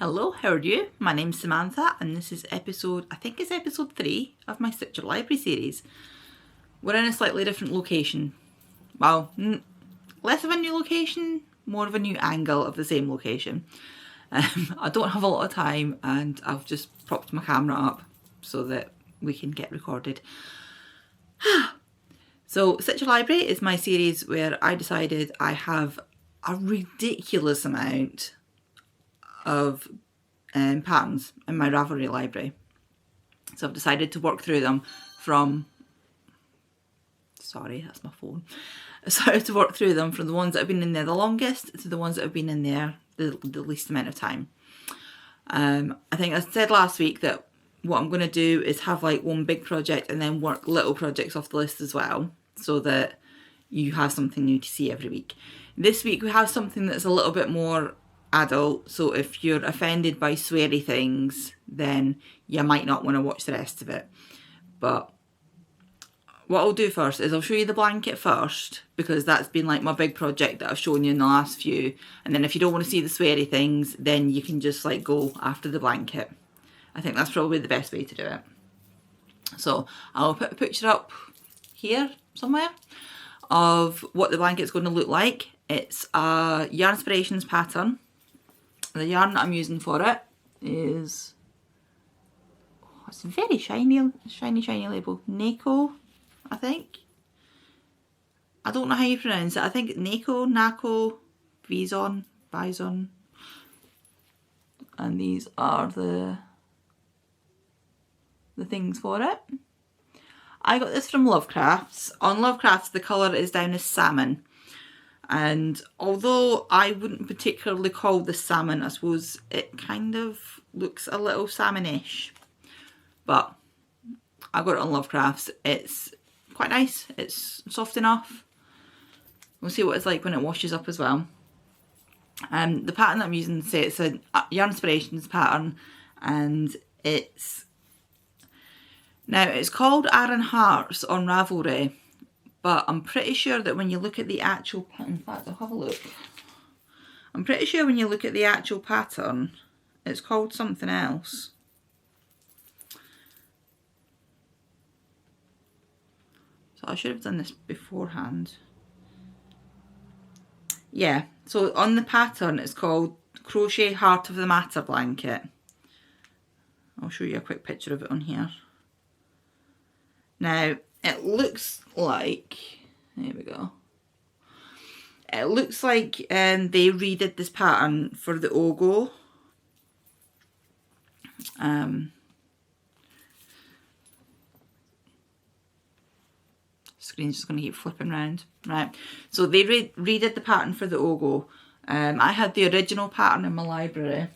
Hello, how are you? My name's Samantha and this is episode 3 of my Stitch Your Library series. We're in a slightly different location. Well, less of a new location, more of a new angle of the same location. I don't have a lot of time and I've just propped my camera up so that we can get recorded. So Stitch Your Library is my series where I decided I have a ridiculous amount of patterns in my Ravelry library. So I've decided to work through them from... Sorry, that's my phone. I started to work through them from the ones that have been in there the longest to the ones that have been in there the least amount of time. I think I said last week that what I'm going to do is have like one big project and then work little projects off the list as well, so that you have something new to see every week. This week we have something that's a little bit more adult, so if you're offended by sweary things then you might not want to watch the rest of it. But what I'll do first is I'll show you the blanket first, because that's been like my big project that I've shown you in the last few, and then if you don't want to see the sweary things then you can just like go after the blanket. I think that's probably the best way to do it. So I'll put a picture up here somewhere of what the blanket's going to look like. It's a Yarnspirations pattern. The yarn that I'm using for it is, it's a very shiny label. Nako, I think. I don't know how you pronounce it. I think Nako, Bison. And these are the things for it. I got this from Lovecrafts. On Lovecrafts the colour is down as salmon. And although I wouldn't particularly call this salmon, I suppose it kind of looks a little salmonish. But I got it on Lovecrafts. It's quite nice. It's soft enough. We'll see what it's like when it washes up as well. The pattern that I'm using, say it's a Yarnspirations pattern, and it's called Aran Hearts on Ravelry. But I'm pretty sure that when you look at the actual pattern, in fact I'll have a look. I'm pretty sure when you look at the actual pattern, it's called something else. So I should have done this beforehand. Yeah, so on the pattern it's called Crochet Heart of the Matter Blanket. I'll show you a quick picture of it on here. Now, it looks like, there we go. It looks like they redid this pattern for the Ogo. Screen's just going to keep flipping around. Right, so they redid the pattern for the Ogo. I had the original pattern in my library,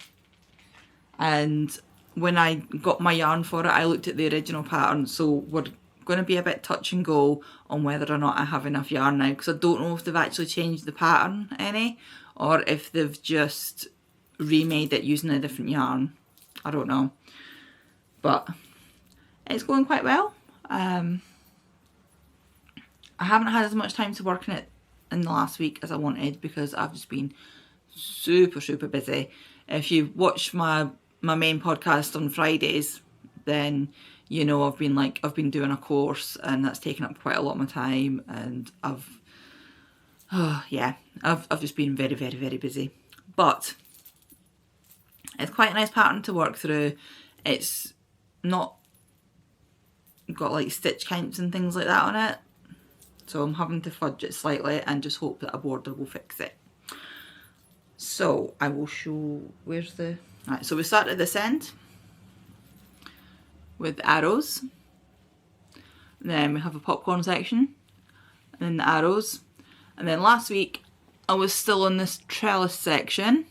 and when I got my yarn for it I looked at the original pattern, so we're going to be a bit touch and go on whether or not I have enough yarn now, because I don't know if they've actually changed the pattern any or if they've just remade it using a different yarn. I don't know, but it's going quite well. I haven't had as much time to work on it in the last week as I wanted because I've just been super busy. If you watch my main podcast on Fridays, then you know I've been doing a course and that's taken up quite a lot of my time, and I've just been very busy. But it's quite a nice pattern to work through. It's not got like stitch counts and things like that on it, so I'm having to fudge it slightly and just hope that a border will fix it. So I will show, where's the, right, so we start at this end with arrows, then we have a popcorn section, and then the arrows, and then last week I was still in this trellis section,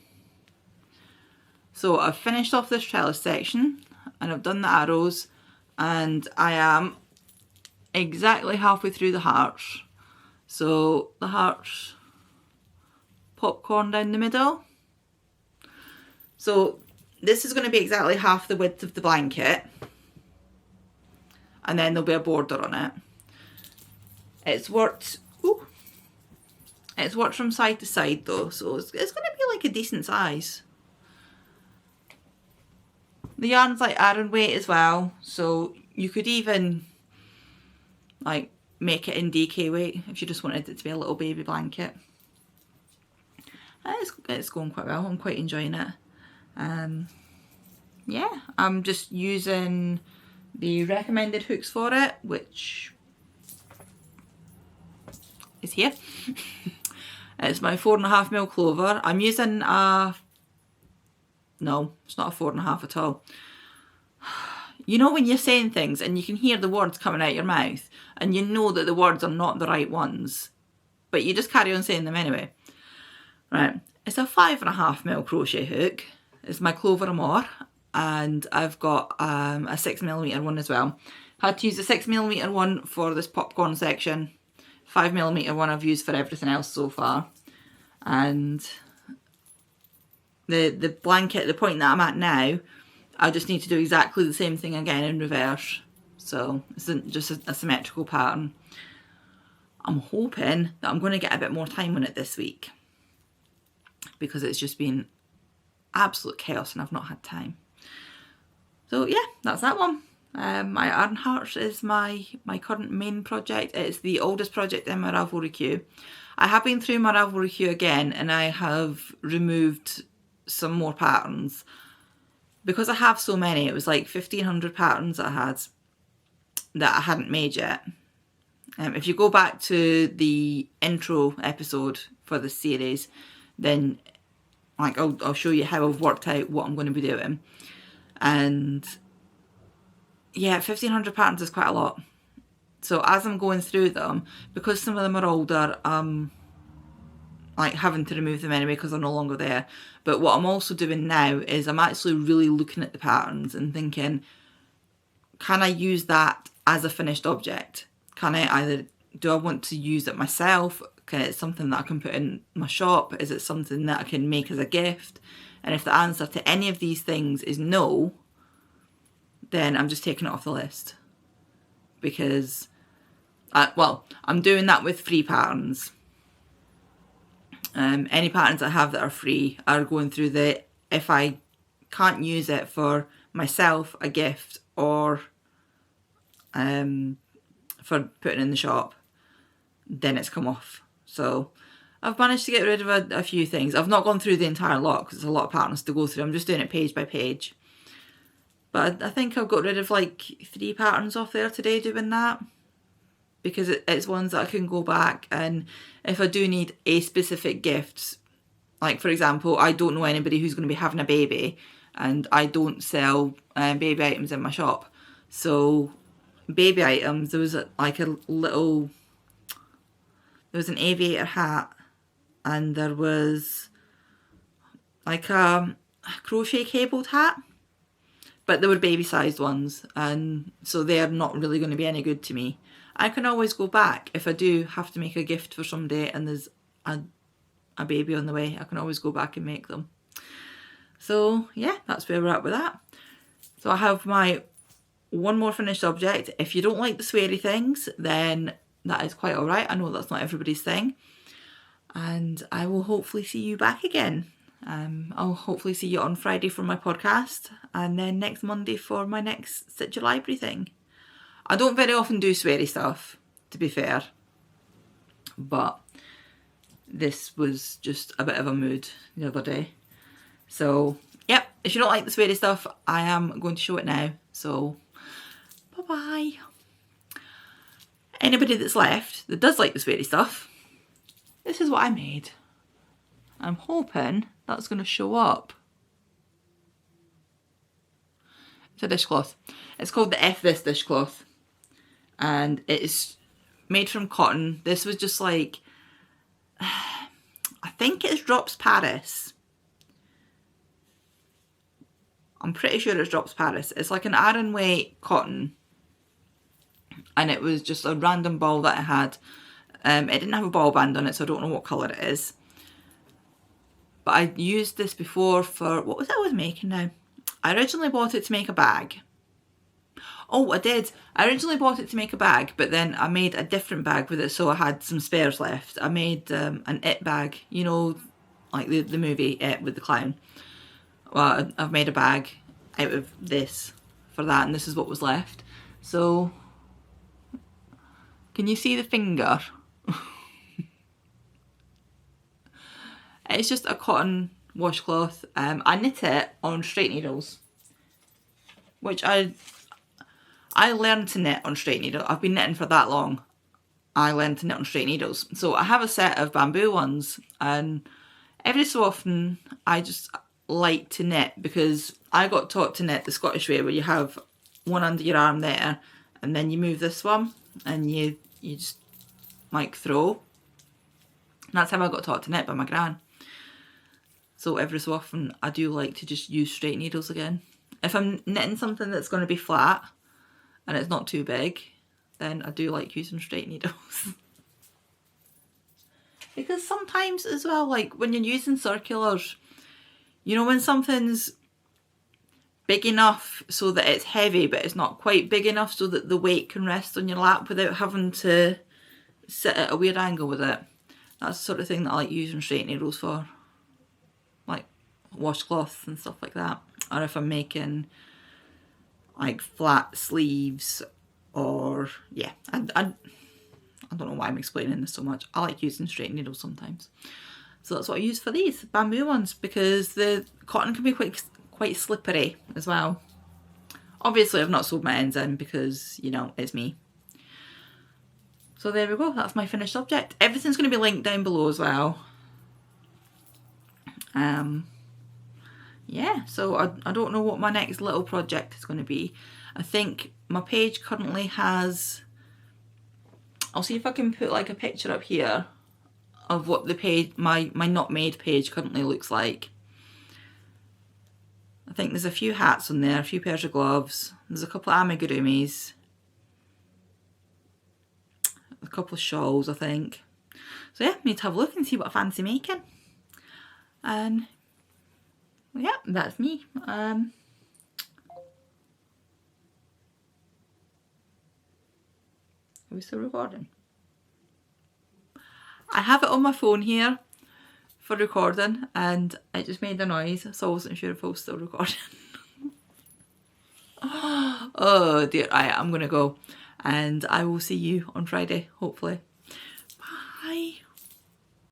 so I've finished off this trellis section and I've done the arrows, and I am exactly halfway through the hearts. So the hearts, popcorn down the middle, so this is going to be exactly half the width of the blanket, and then there'll be a border on it. It's worked from side to side though, so it's going to be like a decent size. The yarn's like Aran weight as well, so you could even like make it in DK weight if you just wanted it to be a little baby blanket. It's going quite well. I'm quite enjoying it. Yeah, I'm just using the recommended hooks for it, which is here. It's my 4.5mm clover. I'm using a, no, it's not a 4.5 at all. You know when you're saying things and you can hear the words coming out your mouth and you know that the words are not the right ones, but you just carry on saying them anyway. Right, it's a 5.5mm crochet hook. It's my Clover Amore, and I've got a 6mm one as well. Had to use the 6mm one for this popcorn section. 5mm one I've used for everything else so far. And the blanket, the point that I'm at now, I just need to do exactly the same thing again in reverse. So it's just a symmetrical pattern. I'm hoping that I'm going to get a bit more time on it this week, because it's just been absolute chaos and I've not had time. So yeah, that's that one. My Aran Hearts is my current main project. It's the oldest project in my Ravelry queue. I have been through my Ravelry queue again and I have removed some more patterns. Because I have so many, it was like 1,500 patterns that I had that I hadn't made yet. If you go back to the intro episode for this series, then like I'll show you how I've worked out what I'm going to be doing. And yeah, 1,500 patterns is quite a lot. So as I'm going through them, because some of them are older, like having to remove them anyway because they're no longer there. But what I'm also doing now is I'm actually really looking at the patterns and thinking, can I use that as a finished object? Can I either, do I want to use it myself? Okay, it's something that I can put in my shop? Is it something that I can make as a gift? And if the answer to any of these things is no, then I'm just taking it off the list. Because, well, I'm doing that with free patterns. Any patterns I have that are free are going through the, if I can't use it for myself, a gift, or for putting in the shop, then it's come off. So I've managed to get rid of a few things. I've not gone through the entire lot because there's a lot of patterns to go through. I'm just doing it page by page. But I think I've got rid of like 3 patterns off there today doing that. Because it's ones that I can go back, and if I do need a specific gift, like for example, I don't know anybody who's going to be having a baby, and I don't sell baby items in my shop. So baby items, there was like a little, there was an aviator hat, and there was like a crochet cabled hat, but they were baby sized ones, and so they're not really going to be any good to me. I can always go back if I do have to make a gift for somebody and there's a baby on the way. I can always go back and make them. So yeah, that's where we're at with that. So I have my one more finished object. If you don't like the sweary things, then that is quite alright. I know that's not everybody's thing. And I will hopefully see you back again. I'll hopefully see you on Friday for my podcast, and then next Monday for my next Stitch Your Library thing. I don't very often do sweary stuff, to be fair, but this was just a bit of a mood the other day. So, yep, if you don't like the sweary stuff, I am going to show it now. So, bye-bye. Anybody that's left that does like the sweary stuff, this is what I made. I'm hoping that's going to show up. It's a dishcloth. It's called the Eff This Dishcloth. And it is made from cotton. This was just like, I think it's Drops Paris. I'm pretty sure it's Drops Paris. It's like an Aran weight cotton. And it was just a random ball that I had. It didn't have a ball band on it, so I don't know what colour it is. But I used this before for, what was it I was making now? I originally bought it to make a bag. Oh, I did. I originally bought it to make a bag, but then I made a different bag with it, so I had some spares left. I made an It bag, you know, like the movie It with the clown. Well, I've made a bag out of this for that, and this is what was left. So can you see the finger? It's just a cotton washcloth. I knit it on straight needles, which I learned to knit on straight needle. I've been knitting for that long. I learned to knit on straight needles. So I have a set of bamboo ones, and every so often I just like to knit, because I got taught to knit the Scottish way, where you have one under your arm there, and then you move this one and you just like throw. And that's how I got taught to knit by my gran. So every so often I do like to just use straight needles again. If I'm knitting something that's going to be flat and it's not too big, then I do like using straight needles. Because sometimes as well, like when you're using circulars, you know, when something's big enough so that it's heavy, but it's not quite big enough so that the weight can rest on your lap without having to sit at a weird angle with it. That's the sort of thing that I like using straight needles for. Like washcloths and stuff like that. Or if I'm making like flat sleeves, or yeah, I don't know why I'm explaining this so much. I like using straight needles sometimes. So that's what I use for these bamboo ones, because the cotton can be quite slippery as well. Obviously I've not sewed my ends in because, you know, it's me. So there we go, that's my finished object. Everything's going to be linked down below as well. Yeah, so I don't know what my next little project is going to be. I think my page currently has, I'll see if I can put like a picture up here of what the page, my not made page currently looks like. I think there's a few hats on there, a few pairs of gloves, there's a couple of amigurumis, a couple of shawls I think. So yeah, need to have a look and see what I fancy making. And well, yeah, that's me. Are we still recording? I have it on my phone here for recording, and it just made a noise, so I wasn't sure if I was still recording. Oh dear, I'm gonna go, and I will see you on Friday, hopefully. Bye.